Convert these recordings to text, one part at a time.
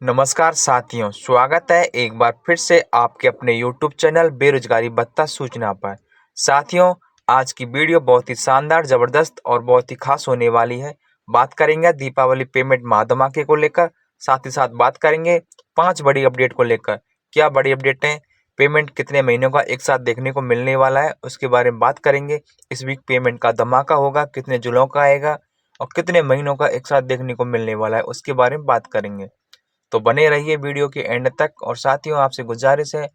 नमस्कार साथियों, स्वागत है एक बार फिर से आपके अपने YouTube चैनल बेरोजगारी भत्ता सूचना पर। साथियों, आज की वीडियो बहुत ही शानदार, ज़बरदस्त और बहुत ही खास होने वाली है। बात करेंगे दीपावली पेमेंट महाधमाके को लेकर, साथ ही साथ बात करेंगे 5 बड़ी अपडेट को लेकर। क्या बड़ी अपडेट है, पेमेंट कितने महीनों का एक साथ देखने को मिलने वाला है, उसके बारे में बात करेंगे। इस वीक पेमेंट का धमाका होगा, कितने जिलों का आएगा और कितने महीनों का एक साथ देखने को मिलने वाला है, उसके बारे में बात करेंगे। तो बने रहिए वीडियो के एंड तक। और साथियों, आपसे गुजारिश है,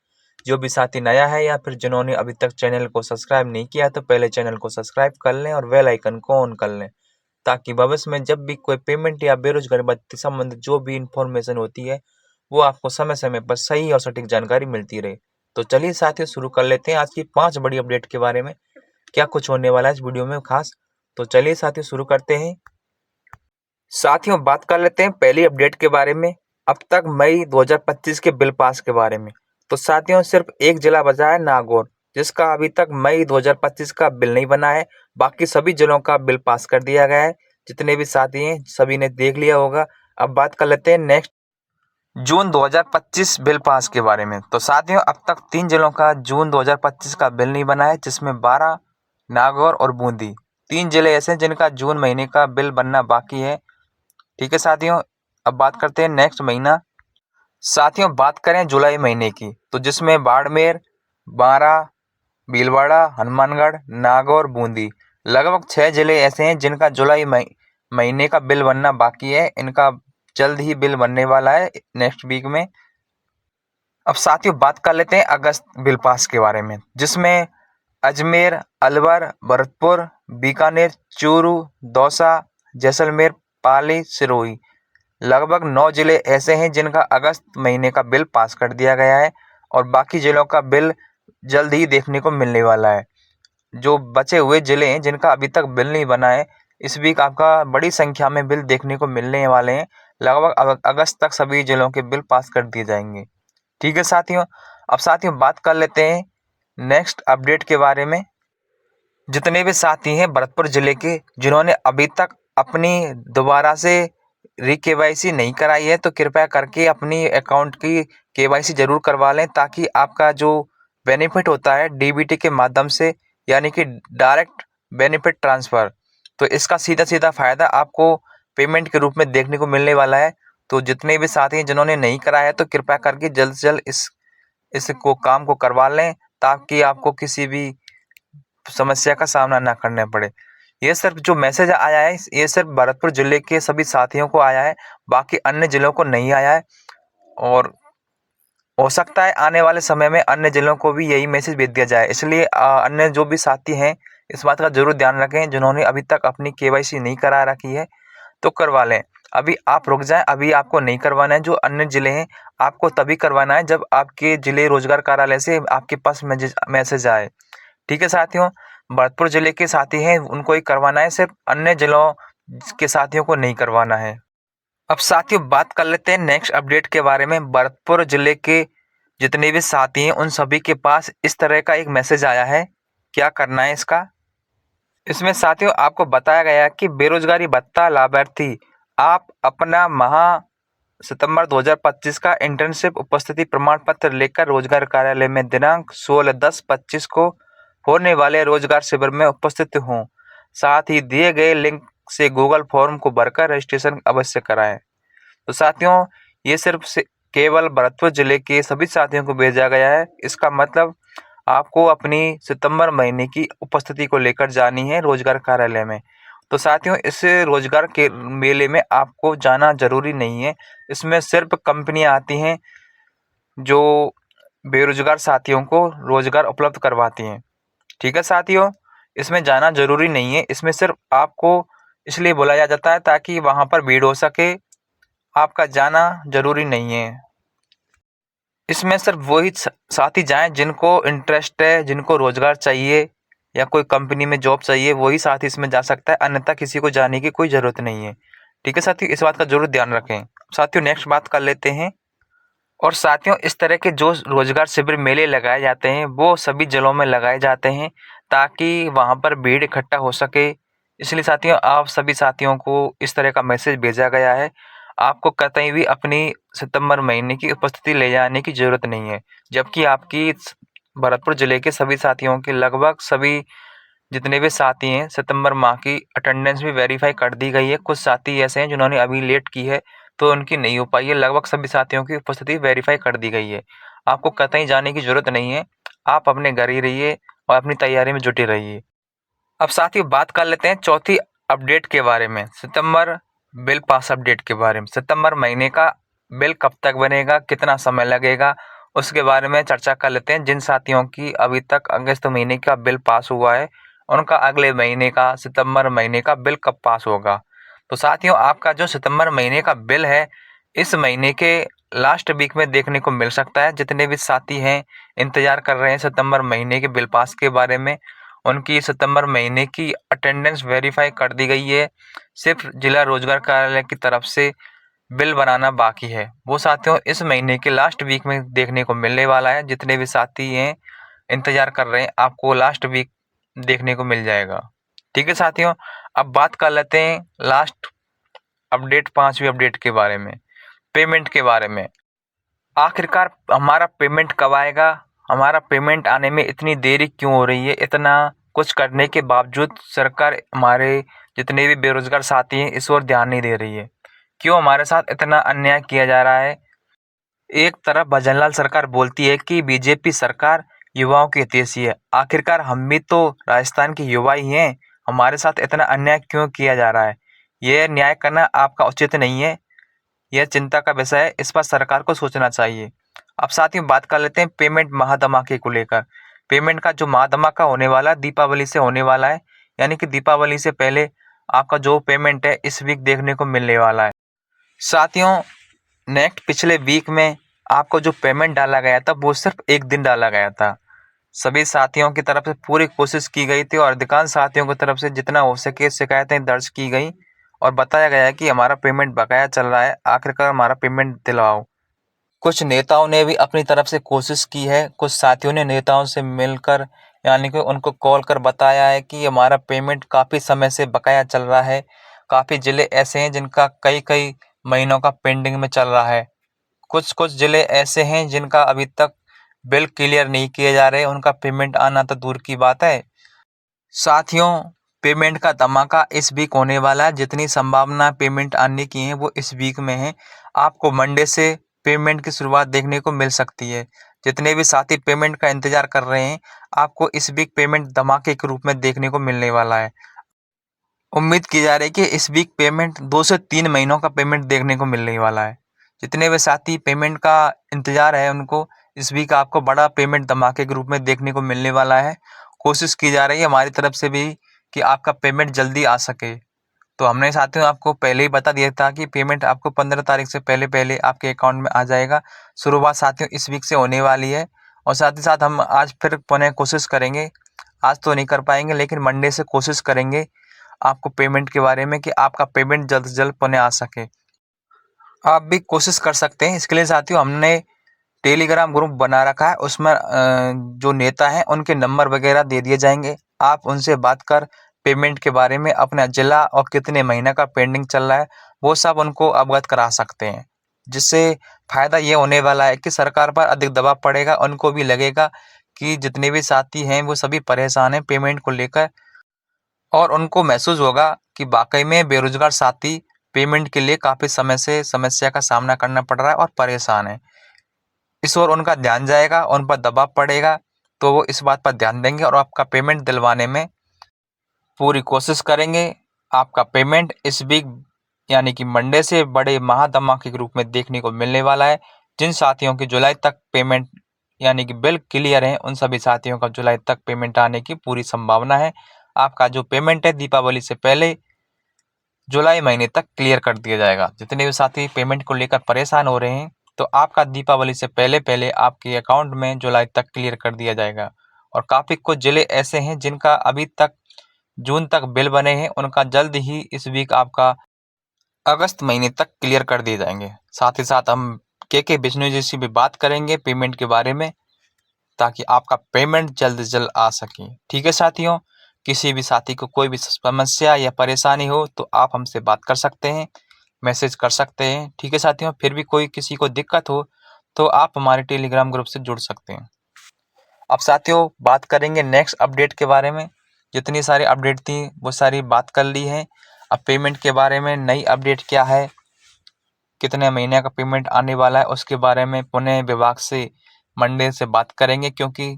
जो भी साथी नया है या फिर जिन्होंने अभी तक चैनल को सब्सक्राइब नहीं किया तो पहले चैनल को सब्सक्राइब कर लें और बेल आइकन को ऑन कर लें, ताकि भविष्य में जब भी कोई पेमेंट या बेरोजगारी भत्ते संबंधित जो भी इंफॉर्मेशन होती है वो आपको समय समय पर सही और सटीक जानकारी मिलती रहे। तो चलिए साथियों, शुरू कर लेते हैं आज की 5 बड़ी अपडेट के बारे में। क्या कुछ होने वाला है इस वीडियो में खास, तो चलिए साथियों शुरू करते हैं। साथियों, बात कर लेते हैं पहली अपडेट के बारे में, अब तक मई 2025 के बिल पास के बारे में। तो साथियों, सिर्फ एक जिला बचा है नागौर, जिसका अभी तक मई 2025 का बिल नहीं बना है। बाकी सभी जिलों का बिल पास कर दिया गया है। जितने भी साथी हैं सभी ने देख लिया होगा। अब बात कर लेते हैं नेक्स्ट जून 2025 बिल पास के बारे में। तो साथियों, अब तक 3 जिलों का जून 2025 का बिल नहीं बना है, जिसमें 12, नागौर और बूंदी। 3 जिले ऐसे हैं जिनका जून महीने का बिल बनना बाकी है। ठीक है साथियों, अब बात करते हैं नेक्स्ट महीना। साथियों, बात करें जुलाई महीने की, तो जिसमें बाड़मेर, बारा, भीलवाड़ा, हनुमानगढ़, नागौर, बूंदी, लगभग 6 जिले ऐसे हैं जिनका जुलाई महीने का बिल बनना बाकी है। इनका जल्द ही बिल बनने वाला है नेक्स्ट वीक में। अब साथियों, बात कर लेते हैं अगस्त बिल पास के बारे में, जिसमें अजमेर, अलवर, भरतपुर, बीकानेर, चूरू, दौसा, जैसलमेर, पाली, सिरोही, लगभग 9 जिले ऐसे हैं जिनका अगस्त महीने का बिल पास कर दिया गया है और बाकी जिलों का बिल जल्द ही देखने को मिलने वाला है। जो बचे हुए जिले हैं जिनका अभी तक बिल नहीं बना है, इस वीक आपका बड़ी संख्या में बिल देखने को मिलने वाले हैं। लगभग अगस्त तक सभी जिलों के बिल पास कर दिए जाएंगे। ठीक है साथियों, अब साथियों बात कर लेते हैं नेक्स्ट अपडेट के बारे में। जितने भी साथी हैं भरतपुर जिले के जिन्होंने अभी तक अपनी दोबारा से केवाईसी नहीं कराई है, तो कृपया करके अपनी अकाउंट की केवाईसी जरूर करवा लें, ताकि आपका जो बेनिफिट होता है डीबीटी के माध्यम से, यानी कि डायरेक्ट बेनिफिट ट्रांसफ़र, तो इसका सीधा सीधा फ़ायदा आपको पेमेंट के रूप में देखने को मिलने वाला है। तो जितने भी साथी हैं जिन्होंने नहीं कराया है, तो कृपया करके जल्द से जल्द इसको काम को करवा लें, ताकि आपको किसी भी समस्या का सामना ना करना पड़े। ये सिर्फ जो मैसेज आया है, ये सिर्फ भरतपुर जिले के सभी साथियों को आया है, बाकी अन्य जिलों को नहीं आया है। और हो सकता है आने वाले समय में अन्य जिलों को भी यही मैसेज भेज दिया जाए। इसलिए अन्य जो भी साथी हैं इस बात का जरूर ध्यान रखें, जिन्होंने अभी तक अपनी केवाईसी नहीं करा रखी है तो करवा लें। अभी आप रुक जाएं, अभी आपको नहीं करवाना है। जो अन्य जिले हैं आपको तभी करवाना है जब आपके जिले रोजगार कार्यालय से आपके पास मैसेज आए। ठीक है साथियों, भरतपुर जिले के साथी हैं उनको ही करवाना है, सिर्फ अन्य जिलों के साथियों को नहीं करवाना है। अब साथियों, बात कर लेते हैं नेक्स्ट अपडेट के बारे में। भरतपुर जिले के जितने भी साथी हैं उन सभी के पास इस तरह का एक मैसेज आया है। क्या करना है इसका, इसमें साथियों आपको बताया गया है कि बेरोजगारी भत्ता लाभार्थी आप अपना माह सितंबर 2025 का इंटर्नशिप उपस्थिति प्रमाण पत्र लेकर रोजगार कार्यालय में दिनांक 16/10/25 को होने वाले रोजगार शिविर में उपस्थित हों। साथ ही दिए गए लिंक से गूगल फॉर्म को भरकर रजिस्ट्रेशन अवश्य कराएं। तो साथियों, ये सिर्फ केवल भरतपुर जिले के सभी साथियों को भेजा गया है। इसका मतलब आपको अपनी सितंबर महीने की उपस्थिति को लेकर जानी है रोजगार कार्यालय में। तो साथियों, इस रोजगार के मेले में आपको जाना जरूरी नहीं है। इसमें सिर्फ कंपनियां आती हैं जो बेरोजगार साथियों को रोजगार उपलब्ध करवाती हैं। ठीक है साथियों, इसमें जाना जरूरी नहीं है। इसमें सिर्फ आपको इसलिए बुलाया जाता है ताकि वहां पर भीड़ हो सके, आपका जाना जरूरी नहीं है। इसमें सिर्फ वही साथी जाएं जिनको इंटरेस्ट है, जिनको रोजगार चाहिए या कोई कंपनी में जॉब चाहिए, वही साथी इसमें जा सकता है, अन्यथा किसी को जाने की कोई ज़रूरत नहीं है। ठीक है साथियों, इस बात का जरूर ध्यान रखें। साथियों, नेक्स्ट बात कर लेते हैं। और साथियों, इस तरह के जो रोजगार शिविर मेले लगाए जाते हैं वो सभी जिलों में लगाए जाते हैं, ताकि वहाँ पर भीड़ इकट्ठा हो सके। इसलिए साथियों, आप सभी साथियों को इस तरह का मैसेज भेजा गया है। आपको कतई भी अपनी सितंबर महीने की उपस्थिति ले जाने की ज़रूरत नहीं है। जबकि आपकी भरतपुर ज़िले के सभी साथियों के लगभग सभी जितने भी साथी हैं सितंबर माह की अटेंडेंस भी वेरीफाई कर दी गई है। कुछ साथी ऐसे हैं जिन्होंने अभी लेट की है तो उनकी नहीं हो पाई है। लगभग सभी साथियों की उपस्थिति वेरीफाई कर दी गई है। आपको कतई जाने की ज़रूरत नहीं है। आप अपने घर ही रहिए और अपनी तैयारी में जुटे रहिए। अब साथियों बात कर लेते हैं चौथी अपडेट के बारे में, सितंबर बिल पास अपडेट के बारे में। सितंबर महीने का बिल कब तक बनेगा, कितना समय लगेगा, उसके बारे में चर्चा कर लेते हैं। जिन साथियों की अभी तक अगस्त महीने का बिल पास हुआ है उनका अगले महीने का सितंबर महीने का बिल कब पास होगा। तो साथियों आपका जो सितंबर महीने का बिल है इस महीने के लास्ट वीक में देखने को मिल सकता है। जितने भी साथी हैं इंतजार कर रहे हैं सितंबर महीने के बिल पास के बारे में, उनकी सितंबर महीने की अटेंडेंस वेरीफाई कर दी गई है। सिर्फ जिला रोजगार कार्यालय की तरफ से बिल बनाना बाकी है। वो साथियों इस महीने के लास्ट वीक में देखने को मिलने वाला है। जितने भी साथी हैं इंतजार कर रहे हैं आपको लास्ट वीक देखने को मिल जाएगा। ठीक है साथियों, अब बात कर लेते हैं लास्ट अपडेट, पांचवी अपडेट के बारे में, पेमेंट के बारे में। आखिरकार हमारा पेमेंट कब आएगा, हमारा पेमेंट आने में इतनी देरी क्यों हो रही है। इतना कुछ करने के बावजूद सरकार हमारे जितने भी बेरोजगार साथी हैं इस ओर ध्यान नहीं दे रही है। क्यों हमारे साथ इतना अन्याय किया जा रहा है। एक तरफ भजनलाल सरकार बोलती है कि बीजेपी सरकार युवाओं की हितैषी है। आखिरकार हम भी तो राजस्थान के युवा ही हैं, हमारे साथ इतना अन्याय क्यों किया जा रहा है। यह न्याय करना आपका उचित नहीं है। यह चिंता का विषय है, इस पर सरकार को सोचना चाहिए। अब साथियों बात कर लेते हैं पेमेंट महाधमाके को लेकर। पेमेंट का जो महाधमाका होने वाला है दीपावली से होने वाला है, यानी कि दीपावली से पहले आपका जो पेमेंट है इस वीक देखने को मिलने वाला है। साथियों नेक्स्ट पिछले वीक में आपको जो पेमेंट डाला गया था वो सिर्फ एक दिन डाला गया था। सभी साथियों की तरफ से पूरी कोशिश की गई थी और अधिकांश साथियों की तरफ से जितना हो सके शिकायतें दर्ज की गई और बताया गया कि हमारा पेमेंट बकाया चल रहा है, आखिरकार हमारा पेमेंट दिलवाओ। कुछ नेताओं ने भी अपनी तरफ से कोशिश की है। कुछ साथियों ने नेताओं से मिलकर यानी कि उनको कॉल कर बताया है कि हमारा पेमेंट काफ़ी समय से बकाया चल रहा है। काफ़ी ज़िले ऐसे हैं जिनका कई कई महीनों का पेंडिंग में चल रहा है। कुछ कुछ ज़िले ऐसे हैं जिनका अभी तक बिल क्लियर नहीं किए जा रहे, उनका पेमेंट आना तो दूर की बात है। साथियों पेमेंट का धमाका इस वीक होने वाला है। जितनी संभावना पेमेंट आने की है वो इस वीक में है। आपको मंडे से पेमेंट की शुरुआत देखने को मिल सकती है। जितने भी साथी पेमेंट का इंतजार कर रहे हैं आपको इस वीक पेमेंट धमाके के रूप में देखने को मिलने वाला है। उम्मीद की जा रही है कि इस वीक पेमेंट 2 से 3 महीनों का पेमेंट देखने को मिलने वाला है। जितने भी साथी पेमेंट का इंतजार है उनको इस वीक आपको बड़ा पेमेंट धमाके के रूप में देखने को मिलने वाला है। कोशिश की जा रही है हमारी तरफ से भी कि आपका पेमेंट जल्दी आ सके। तो हमने साथियों आपको पहले ही बता दिया था कि पेमेंट आपको 15 तारीख से पहले पहले आपके अकाउंट में आ जाएगा। शुरुआत साथियों इस वीक से होने वाली है और साथ ही साथ हम आज फिर पुनः कोशिश करेंगे। आज तो नहीं कर पाएंगे लेकिन मंडे से कोशिश करेंगे आपको पेमेंट के बारे में कि आपका पेमेंट जल्द से जल्द पुनः आ सके। आप भी कोशिश कर सकते हैं। इसके लिए साथियों हमने टेलीग्राम ग्रुप बना रखा है, उसमें जो नेता हैं उनके नंबर वगैरह दे दिए जाएंगे। आप उनसे बात कर पेमेंट के बारे में अपना जिला और कितने महीने का पेंडिंग चल रहा है वो सब उनको अवगत करा सकते हैं। जिससे फ़ायदा ये होने वाला है कि सरकार पर अधिक दबाव पड़ेगा। उनको भी लगेगा कि जितने भी साथी हैं वो सभी परेशान हैं पेमेंट को लेकर और उनको महसूस होगा कि वाकई में बेरोजगार साथी पेमेंट के लिए काफ़ी समय से समस्या का सामना करना पड़ रहा है और परेशान है। इस ओर उनका ध्यान जाएगा, उन पर दबाव पड़ेगा तो वो इस बात पर ध्यान देंगे और आपका पेमेंट दिलवाने में पूरी कोशिश करेंगे। आपका पेमेंट इस वीक यानी कि मंडे से बड़े महाधमाके के रूप में देखने को मिलने वाला है। जिन साथियों की जुलाई तक पेमेंट यानी कि बिल क्लियर है उन सभी साथियों का जुलाई तक पेमेंट आने की पूरी संभावना है। आपका जो पेमेंट है दीपावली से पहले जुलाई महीने तक क्लियर कर दिया जाएगा। जितने भी साथी पेमेंट को लेकर परेशान हो रहे हैं तो आपका दीपावली से पहले पहले आपके अकाउंट में जुलाई तक क्लियर कर दिया जाएगा। और काफ़ी कुछ ज़िले ऐसे हैं जिनका अभी तक जून तक बिल बने हैं, उनका जल्द ही इस वीक आपका अगस्त महीने तक क्लियर कर दिए जाएंगे। साथ ही साथ हम के बिश्नोई जी से भी बात करेंगे पेमेंट के बारे में ताकि आपका पेमेंट जल्द से जल्द आ सके। ठीक है साथियों, किसी भी साथी को कोई भी समस्या या परेशानी हो तो आप हमसे बात कर सकते हैं। मैसेज कर सकते हैं। ठीक है साथियों, फिर भी कोई किसी को दिक्कत हो तो आप हमारे टेलीग्राम ग्रुप से जुड़ सकते हैं। अब साथियों बात करेंगे नेक्स्ट अपडेट के बारे में। जितनी सारी अपडेट थी वो सारी बात कर ली है। अब पेमेंट के बारे में नई अपडेट क्या है, कितने महीने का पेमेंट आने वाला है, उसके बारे में पुणे विभाग से मंडे से बात करेंगे, क्योंकि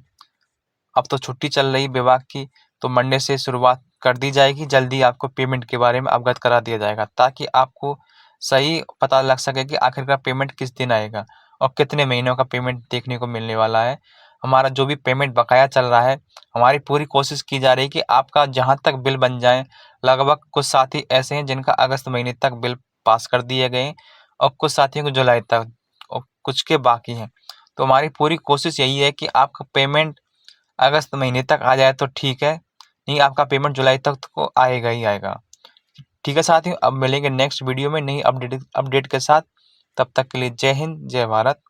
अब तो छुट्टी चल रही विभाग की, तो मंडे से शुरुआत कर दी जाएगी। जल्दी आपको पेमेंट के बारे में अवगत करा दिया जाएगा, ताकि आपको सही पता लग सके कि आखिरकार पेमेंट किस दिन आएगा और कितने महीनों का पेमेंट देखने को मिलने वाला है। हमारा जो भी पेमेंट बकाया चल रहा है, हमारी पूरी कोशिश की जा रही है कि आपका जहाँ तक बिल बन जाए। लगभग कुछ साथी ऐसे हैं जिनका अगस्त महीने तक बिल पास कर दिए गए और कुछ साथियों को जुलाई तक और कुछ के बाकी हैं। तो हमारी पूरी कोशिश यही है कि आपका पेमेंट अगस्त महीने तक आ जाए तो ठीक है, नहीं आपका पेमेंट जुलाई तक को आएगा ही आएगा। ठीक है साथियों, अब मिलेंगे नेक्स्ट वीडियो में नई अपडेट के साथ। तब तक के लिए जय हिंद, जय भारत।